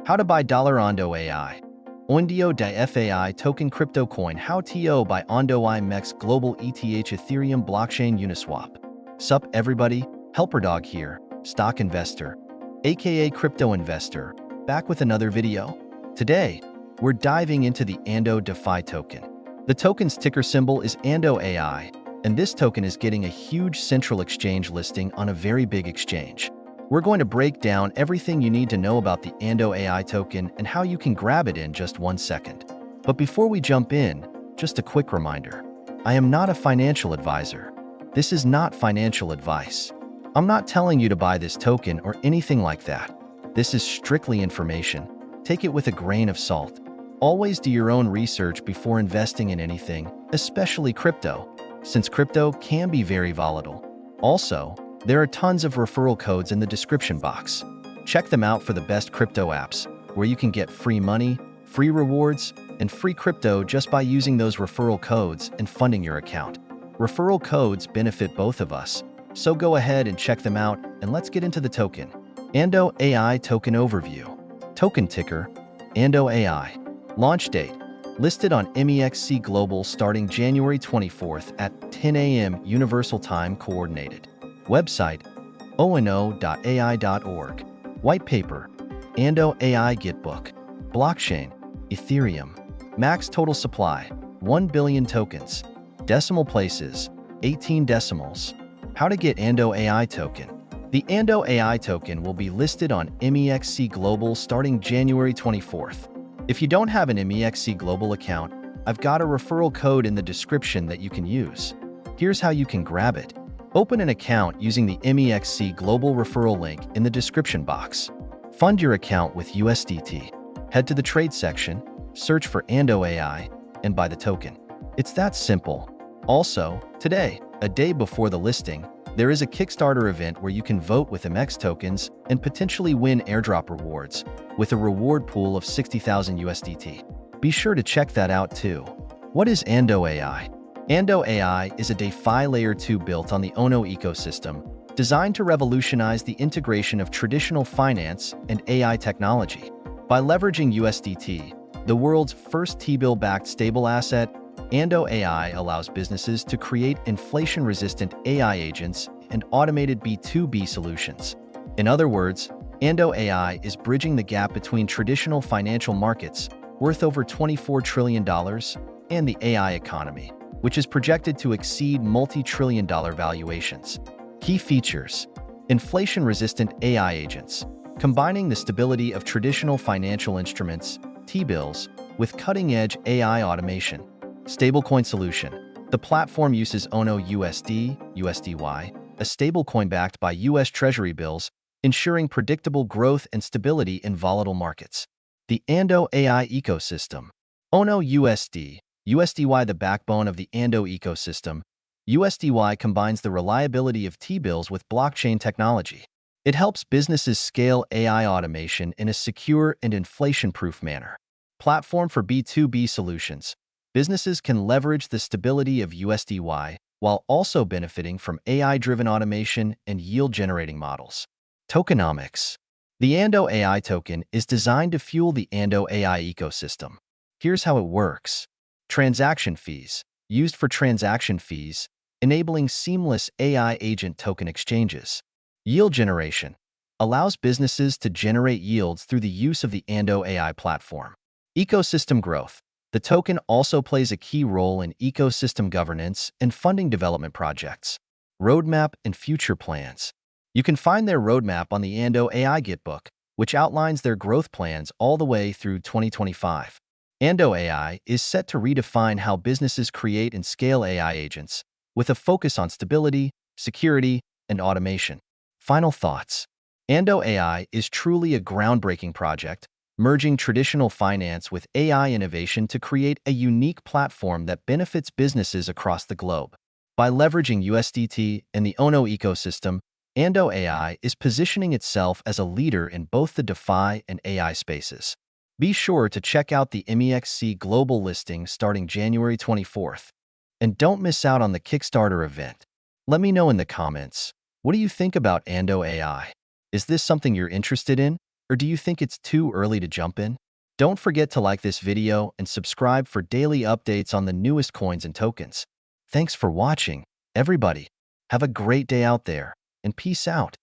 How to buy $OndoAI. Ondo DeFAI token crypto coin how to buy OndoAI MEXC Global ETH Ethereum blockchain Uniswap. Sup everybody, Helper Dog here, stock investor, aka crypto investor, back with another video. Today, we're diving into the Ondo DeFAI token. The token's ticker symbol is OndoAI, and this token is getting a huge central exchange listing on a very big exchange. We're going to break down everything you need to know about the OndoAI token and how you can grab it in just 1 second. But before we jump in, just a quick reminder. I am not a financial advisor. This is not financial advice. I'm not telling you to buy this token or anything like that. This is strictly information. Take it with a grain of salt. Always do your own research before investing in anything, especially crypto, since crypto can be very volatile. Also, there are tons of referral codes in the description box. Check them out for the best crypto apps, where you can get free money, free rewards, and free crypto just by using those referral codes and funding your account. Referral codes benefit both of us, so go ahead and check them out, and let's get into the token. OndoAI Token Overview. Token ticker, OndoAI. Launch date, listed on MEXC Global starting January 24th at 10 a.m. Universal Time Coordinated. Website, ONDOAI.org. White paper, OndoAI Gitbook. Blockchain, Ethereum. Max total supply, 1 billion tokens. Decimal places, 18 decimals. How to get OndoAI token. The OndoAI token will be listed on MEXC Global starting January 24th. If you don't have an MEXC Global account, I've got a referral code in the description that you can use. Here's how you can grab it. Open an account using the MEXC Global referral link in the description box. Fund your account with USDT. Head to the trade section, search for OndoAI, and buy the token. It's that simple. Also, today, a day before the listing, there is a Kickstarter event where you can vote with MEXC tokens and potentially win airdrop rewards with a reward pool of 60,000 USDT. Be sure to check that out too. What is OndoAI? OndoAI is a DeFi Layer 2 built on the ONDOAI ecosystem, designed to revolutionize the integration of traditional finance and AI technology. By leveraging USDT, the world's first T-bill-backed stable asset, OndoAI allows businesses to create inflation-resistant AI agents and automated B2B solutions. In other words, OndoAI is bridging the gap between traditional financial markets, worth over $24 trillion, and the AI economy, which is projected to exceed multi-trillion-dollar valuations. Key features: inflation-resistant AI agents, combining the stability of traditional financial instruments, T-bills, with cutting-edge AI automation. Stablecoin solution. The platform uses ONDOUSD, USDY, a stablecoin backed by U.S. Treasury bills, ensuring predictable growth and stability in volatile markets. The OndoAI ecosystem. ONDOUSD, USDY, the backbone of the Ondo ecosystem. USDY combines the reliability of T-bills with blockchain technology. It helps businesses scale AI automation in a secure and inflation-proof manner. Platform for B2B solutions. Businesses can leverage the stability of USDY while also benefiting from AI-driven automation and yield-generating models. Tokenomics. The OndoAI token is designed to fuel the OndoAI ecosystem. Here's how it works. Transaction fees, used for transaction fees, enabling seamless AI agent token exchanges. Yield generation, allows businesses to generate yields through the use of the OndoAI platform. Ecosystem growth. The token also plays a key role in ecosystem governance and funding development projects. Roadmap and future plans. You can find their roadmap on the OndoAI Gitbook, which outlines their growth plans all the way through 2025. OndoAI is set to redefine how businesses create and scale AI agents, with a focus on stability, security, and automation. Final thoughts. OndoAI is truly a groundbreaking project, merging traditional finance with AI innovation to create a unique platform that benefits businesses across the globe. By leveraging USDT and the ONO ecosystem, OndoAI is positioning itself as a leader in both the DeFi and AI spaces. Be sure to check out the MEXC Global listing starting January 24th. And don't miss out on the Kickstarter event. Let me know in the comments, what do you think about OndoAI? Is this something you're interested in? Or do you think it's too early to jump in? Don't forget to like this video and subscribe for daily updates on the newest coins and tokens. Thanks for watching, everybody. Have a great day out there, and peace out.